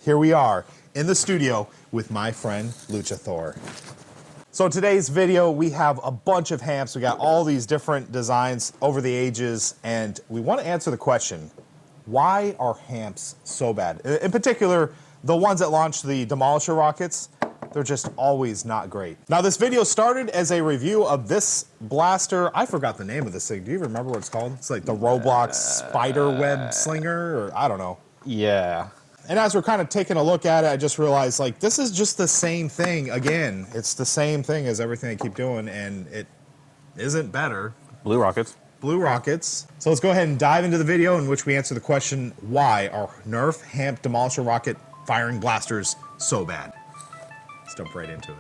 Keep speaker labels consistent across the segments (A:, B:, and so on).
A: here we are in the studio with my friend Lucha Thor. So today's video, we have a bunch of hamps. We got all these different designs over the ages, and we want to answer the question, why are hamps so bad? In particular, the ones that launched the Demolisher rockets, they're just always not great. Now this video started as a review of this blaster. I forgot the name of this thing. Do you remember what it's called? It's like the Roblox spider web slinger, or I don't know.
B: Yeah.
A: And as we're kind of taking a look at it, I just realized, like, this is just the same thing again. It's the same thing as everything they keep doing, and it isn't better.
B: Blue rockets.
A: Blue rockets. So let's go ahead and dive into the video in which we answer the question, why are Nerf Hamp Demolisher rocket firing blasters so bad? Let's jump right into it.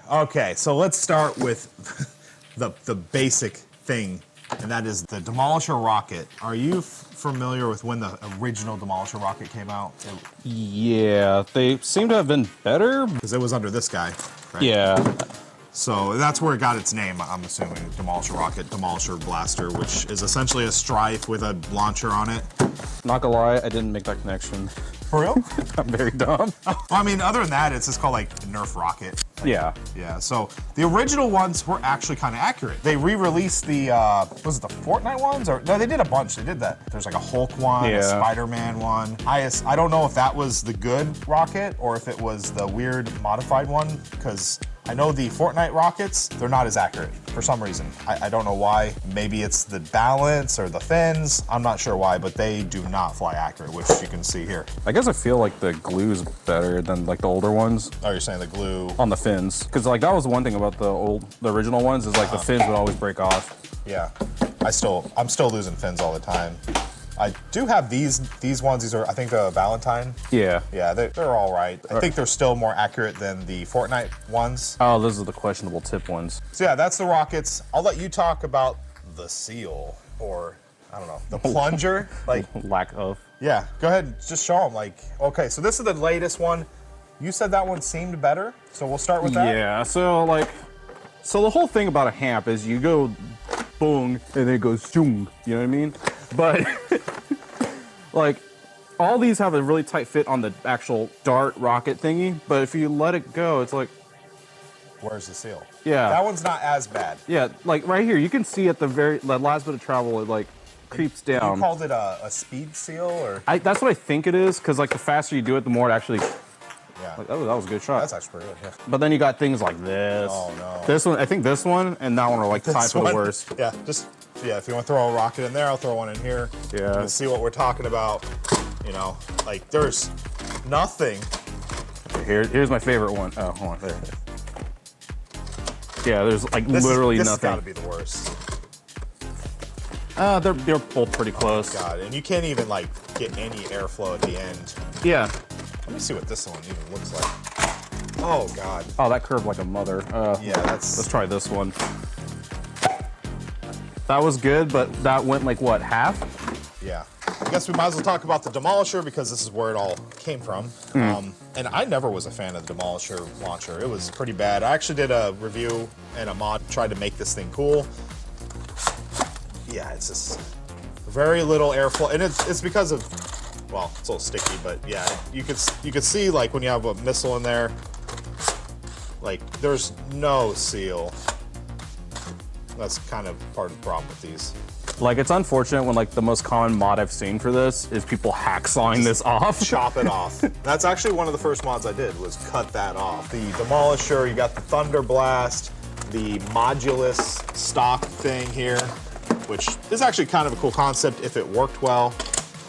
A: Okay, so let's start with the basic thing, and that is the Demolisher rocket. Are you familiar with when the original Demolisher rocket came out?
B: Yeah, they seem to have been better.
A: Because it was under this guy, right?
B: Yeah.
A: So that's where it got its name, I'm assuming. Demolisher rocket, Demolisher blaster, which is essentially a strife with a launcher on it.
B: Not gonna lie, I didn't make that connection.
A: For real?
B: I'm very dumb.
A: Well, I mean, other than that, it's just called like Nerf rocket.
B: Yeah.
A: Yeah, so the original ones were actually kind of accurate. They re-released the, was it the Fortnite ones? Or no, they did a bunch, they did that. There's like a Hulk one, a Spider-Man one. I don't know if that was the good rocket or if it was the weird modified one, because I know the Fortnite rockets, they're not as accurate for some reason. I don't know why. Maybe it's the balance or the fins. I'm not sure why, but they do not fly accurate, which you can see here.
B: I guess I feel like the glue's better than like the older ones.
A: Oh, you're saying the glue?
B: On the fins. Because like that was the one thing about the original ones is like the fins would always break off.
A: Yeah, I'm still losing fins all the time. I do have these ones. These are, I think, the Valentine.
B: Yeah.
A: Yeah, they're all right. I think they're still more accurate than the Fortnite ones.
B: Oh, those are the questionable tip ones.
A: So yeah, that's the rockets. I'll let you talk about the seal, or I don't know, the plunger. Like
B: lack of.
A: Yeah, go ahead and just show them. Like, okay, so this is the latest one. You said that one seemed better, so we'll start with that.
B: Yeah, so the whole thing about a hamp is you go boom, and then it goes zoom, you know what I mean? But, like, all these have a really tight fit on the actual dart rocket thingy, but if you let it go, it's like...
A: Where's the seal?
B: Yeah.
A: That one's not as bad.
B: Yeah, like right here, you can see at the last bit of travel, it like creeps down.
A: You called it a speed seal, or?
B: That's what I think it is, because like the faster you do it, the more it actually...
A: Yeah.
B: Like, that was a good shot.
A: That's actually pretty good, yeah.
B: But then you got things like this.
A: Oh, no.
B: This one, I think this one and that one are like tied for the worst.
A: Yeah, if you want to throw a rocket in there, I'll throw one in here.
B: Yeah.
A: To see what we're talking about. You know, like there's nothing.
B: Here's my favorite one. Oh, hold on, there. Yeah, there's like literally
A: this
B: nothing.
A: This has got to be the worst.
B: They're both pretty close.
A: Oh, God, and you can't even like get any airflow at the end.
B: Yeah.
A: Let me see what this one even looks like. Oh God.
B: Oh, that curved like a mother.
A: Yeah,
B: Let's try this one. That was good, but that went like what, half?
A: Yeah. I guess we might as well talk about the Demolisher because this is where it all came from. And I never was a fan of the Demolisher launcher. It was pretty bad. I actually did a review and a mod, tried to make this thing cool. Yeah, it's just very little airflow, and it's because of, well, it's a little sticky, but yeah, you could see like when you have a missile in there, like there's no seal. That's kind of part of the problem with these.
B: Like, it's unfortunate when like the most common mod I've seen for this is people hacksawing this off.
A: Chop it off. That's actually one of the first mods I did, was cut that off. The Demolisher, you got the Thunder Blast, the Modulus stock thing here, which is actually kind of a cool concept if it worked well.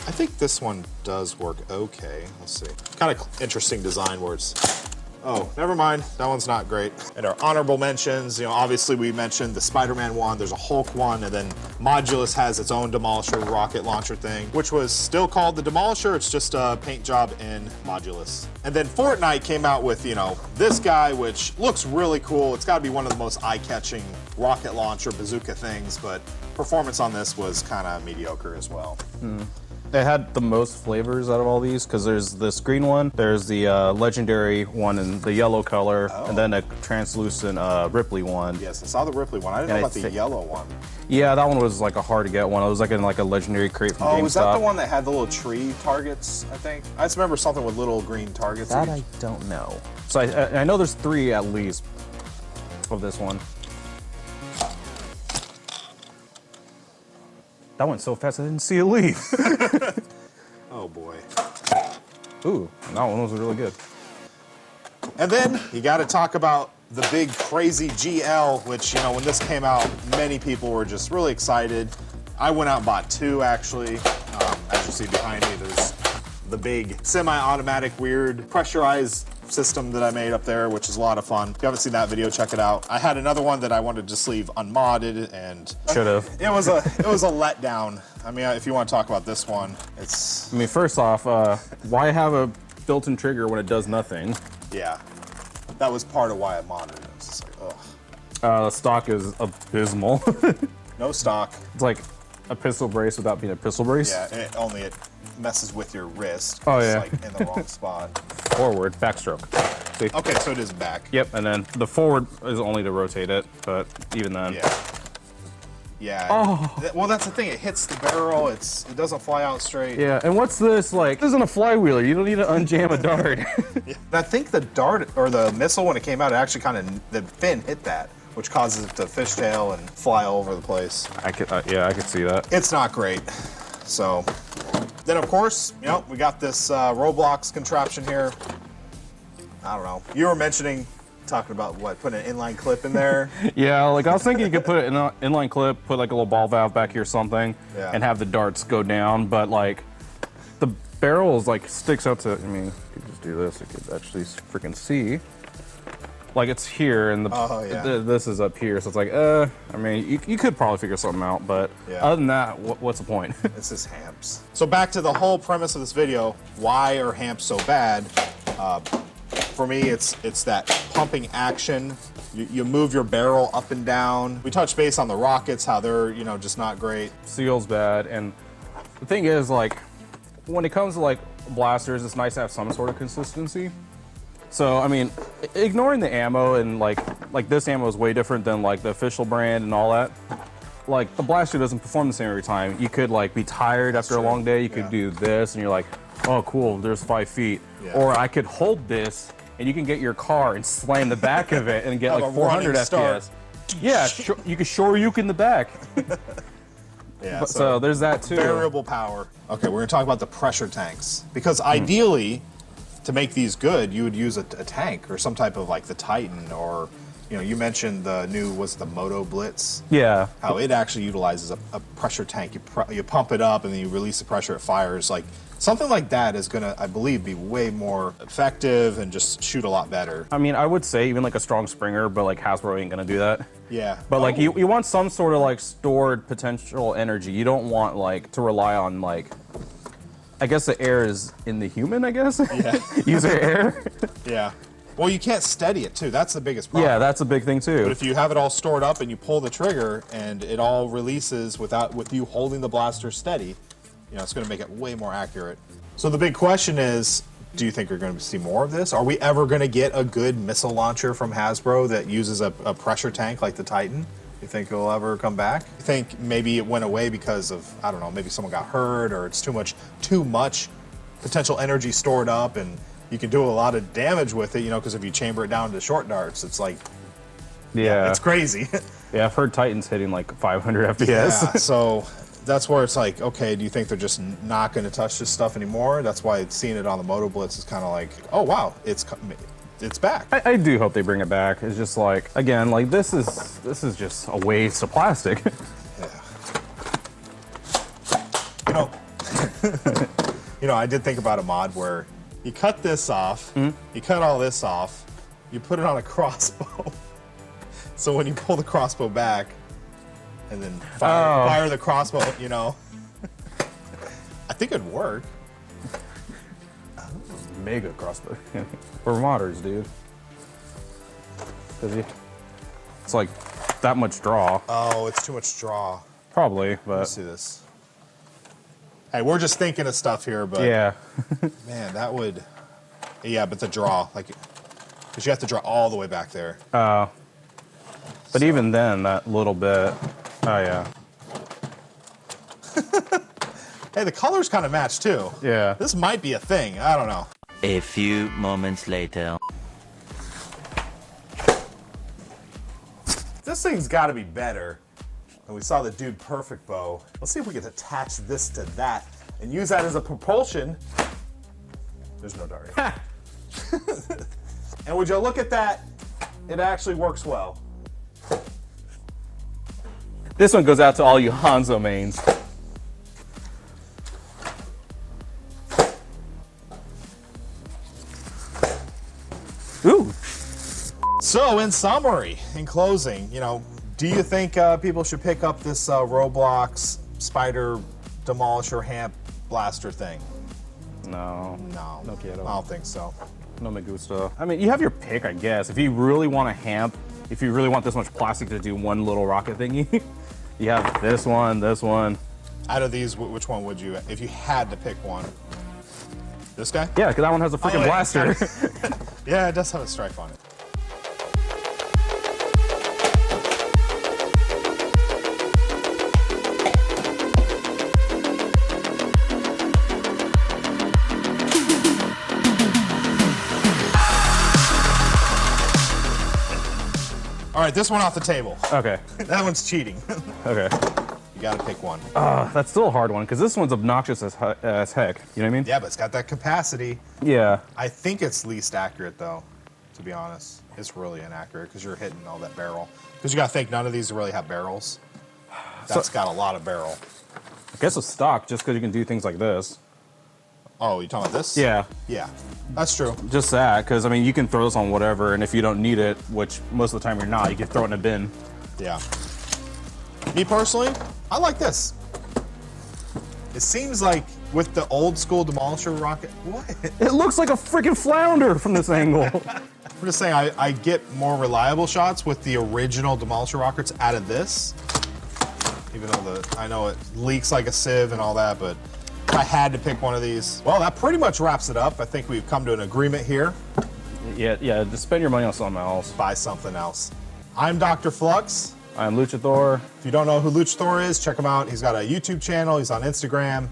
A: I think this one does work okay. Let's see. Kind of interesting design where it's, oh, never mind. That one's not great. And our honorable mentions, you know, obviously we mentioned the Spider-Man one, there's a Hulk one, and then Modulus has its own Demolisher rocket launcher thing, which was still called the Demolisher. It's just a paint job in Modulus. And then Fortnite came out with, you know, this guy, which looks really cool. It's gotta be one of the most eye-catching rocket launcher bazooka things, but performance on this was kind of mediocre as well.
B: It had the most flavors out of all these because there's this green one, there's the legendary one in the yellow color, and then a translucent Ripley one.
A: Yes, I saw the Ripley one. I didn't know about the yellow one.
B: Yeah, that one was like a hard to get one. It was like in like a legendary crate from GameStop.
A: Oh, was that the one that had the little tree targets, I think? I just remember something with little green targets.
B: That I don't know. So I know there's 3 at least of this one. That went so fast I didn't see it leave.
A: Oh boy.
B: Ooh, that one was really good.
A: And then you got to talk about the big crazy GL, which, you know, when this came out, many people were just really excited. I went out and bought 2 actually. As you see behind me, there's the big semi-automatic weird pressurized system that I made up there, which is a lot of fun. If you haven't seen that video, check it out. I had another one that I wanted to just leave unmodded, and
B: Should've.
A: it was a letdown. I mean, if you want to talk about this one, it's
B: I mean, first off, why have a built-in trigger when it does nothing?
A: yeah. That was part of why I modded it. It was just like, ugh.
B: The stock is abysmal.
A: No stock.
B: It's like a pistol brace without being a pistol brace.
A: Yeah, and it messes with your wrist.
B: Oh,
A: It's
B: yeah.
A: like in the wrong spot.
B: Forward, backstroke. See?
A: Okay, so it is back.
B: Yep, and then the forward is only to rotate it, but even then.
A: Yeah. Yeah.
B: Oh.
A: Well, that's the thing. It hits the barrel. It doesn't fly out straight.
B: Yeah, and what's this? Like, this isn't a flywheeler. You don't need to unjam a dart.
A: I think the dart or the missile, when it came out, it actually kind of, the fin hit that, which causes it to fishtail and fly all over the place.
B: I could see that.
A: It's not great. So, then of course, you know, we got this Roblox contraption here. I don't know. You were talking about what, putting an inline clip in there.
B: Yeah, like I was thinking you could put an inline clip, put like a little ball valve back here or something,
A: Yeah.
B: and have the darts go down, but like the barrel is like sticks out to, I mean, you could just do this, you could actually freaking see. Like it's here and
A: Oh, yeah.
B: this is up here, so it's like, I mean, you could probably figure something out, but
A: Yeah.
B: other than that, what's the point?
A: This is hamps. So back to the whole premise of this video, why are hamps so bad? For me, it's that pumping action. You move your barrel up and down. We touched base on the rockets, how they're, you know, just not great.
B: Seal's bad, and the thing is, like, when it comes to like blasters, it's nice to have some sort of consistency. So I mean, ignoring the ammo and like this ammo is way different than like the official brand and all that. Like the blaster doesn't perform the same every time. You could like be tired after a long day. You could do this, and you're like, oh cool, there's 5 feet.
A: Yeah.
B: Or I could hold this, and you can get your car and slam the back of it and get
A: Have
B: like
A: a
B: 400
A: running start.
B: FPS. Yeah, you can Shoryuken in the back.
A: Yeah,
B: So there's that too.
A: variable power. Okay, we're gonna talk about the pressure tanks. Because ideally, to make these good, you would use a tank or some type of like the Titan, or, you know, you mentioned the new, the Moto Blitz?
B: Yeah.
A: How it actually utilizes a pressure tank. You pump it up and then you release the pressure, it fires. Like something like that is gonna, I believe, be way more effective and just shoot a lot better.
B: I mean, I would say even like a strong Springer, but like Hasbro ain't gonna do that.
A: Yeah.
B: But like you want some sort of like stored potential energy. You don't want like to rely on like, I guess the air is in the human, I guess?
A: Yeah.
B: User air.
A: Yeah. Well, you can't steady it too. That's the biggest problem.
B: Yeah, that's a big thing too.
A: But if you have it all stored up and you pull the trigger and it all releases with you holding the blaster steady, you know, it's going to make it way more accurate. So the big question is, do you think you're going to see more of this? Are we ever going to get a good missile launcher from Hasbro that uses a pressure tank like the Titan? You think it'll ever come back? You think maybe it went away because of, I don't know, maybe someone got hurt, or it's too much potential energy stored up, and you can do a lot of damage with it, you know, because if you chamber it down to short darts, it's like,
B: yeah.
A: it's crazy.
B: Yeah, I've heard Titans hitting like 500 FPS.
A: Yeah, so that's where it's like, okay, do you think they're just not going to touch this stuff anymore? That's why seeing it on the Moto Blitz is kind of like, oh wow, it's back.
B: I do hope they bring it back. It's just like, again, like this is just a waste of plastic.
A: Yeah. You know, I did think about a mod where you cut this off, you cut all this off, you put it on a crossbow. So when you pull the crossbow back and then fire the crossbow, you know, I think it'd work.
B: Mega crossbow. We're modders, dude. It's like that much draw.
A: Oh, it's too much draw.
B: Probably,
A: Let's
B: but
A: see this. Hey, we're just thinking of stuff here, but
B: Yeah.
A: man, that would. Yeah, but the draw, like, because you have to draw all the way back there.
B: But even then, that little bit. Oh yeah.
A: Hey, the colors kind of match too.
B: Yeah.
A: This might be a thing. I don't know.
C: A few moments later.
A: This thing's got to be better. And we saw the Dude Perfect bow. Let's see if we can attach this to that and use that as a propulsion. There's no dart. And would you look at that? It actually works well.
B: This one goes out to all you Hanzo mains. Ooh.
A: So, in summary, in closing, you know, do you think people should pick up this Roblox Spider Demolisher Hamp Blaster thing?
B: No.
A: No.
B: No quiero.
A: I don't think so.
B: No me gusta. I mean, you have your pick, I guess. If you really want a hamp, if you really want this much plastic to do one little rocket thingy, you have this one, this one.
A: Out of these, which one would you, if you had to pick one? This guy?
B: Yeah, because that one has a freaking
A: yeah,
B: blaster.
A: Yeah, it does have a stripe on it. All right, this one off the table.
B: Okay.
A: That one's cheating.
B: Okay.
A: You gotta pick one.
B: That's still a hard one because this one's obnoxious as heck. You know what I mean?
A: Yeah, but it's got that capacity.
B: Yeah.
A: I think it's least accurate though, to be honest. It's really inaccurate because you're hitting all that barrel. Because you gotta think none of these really have barrels. That's got a lot of barrel.
B: I guess it's stock just because you can do things like this.
A: Oh, you talking about this?
B: Yeah.
A: Yeah, that's true.
B: Just that, because I mean, you can throw this on whatever, and if you don't need it, which most of the time you're not, you can throw it in a bin.
A: Yeah. Me personally, I like this. It seems like with the old school Demolisher rocket, what?
B: It looks like a freaking flounder from this angle.
A: I'm just saying, I get more reliable shots with the original Demolisher rockets out of this. Even though I know it leaks like a sieve and all that, but if I had to pick one of these. Well, that pretty much wraps it up. I think we've come to an agreement here.
B: Yeah, just spend your money on something else.
A: Buy something else. I'm Dr. Flux.
B: I'm Luchador.
A: If you don't know who Luchador is, check him out. He's got a YouTube channel. He's on Instagram,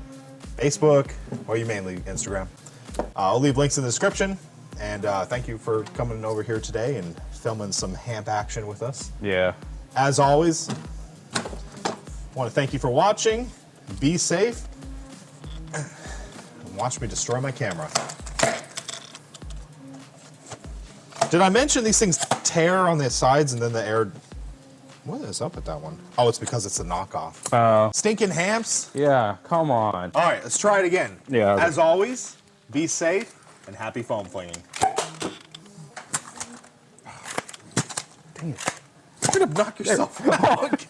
A: Facebook. Well, you mainly Instagram. I'll leave links in the description. And thank you for coming over here today and filming some hamp action with us.
B: Yeah.
A: As always, I want to thank you for watching. Be safe. And watch me destroy my camera. Did I mention these things tear on the sides and then the air... What is up with that one? Oh, it's because it's a knockoff. Stinking hamps.
B: Yeah, come on.
A: All right, let's try it again.
B: Yeah.
A: As always, be safe and happy foam flinging.
B: Dang it.
A: You're gonna knock yourself out.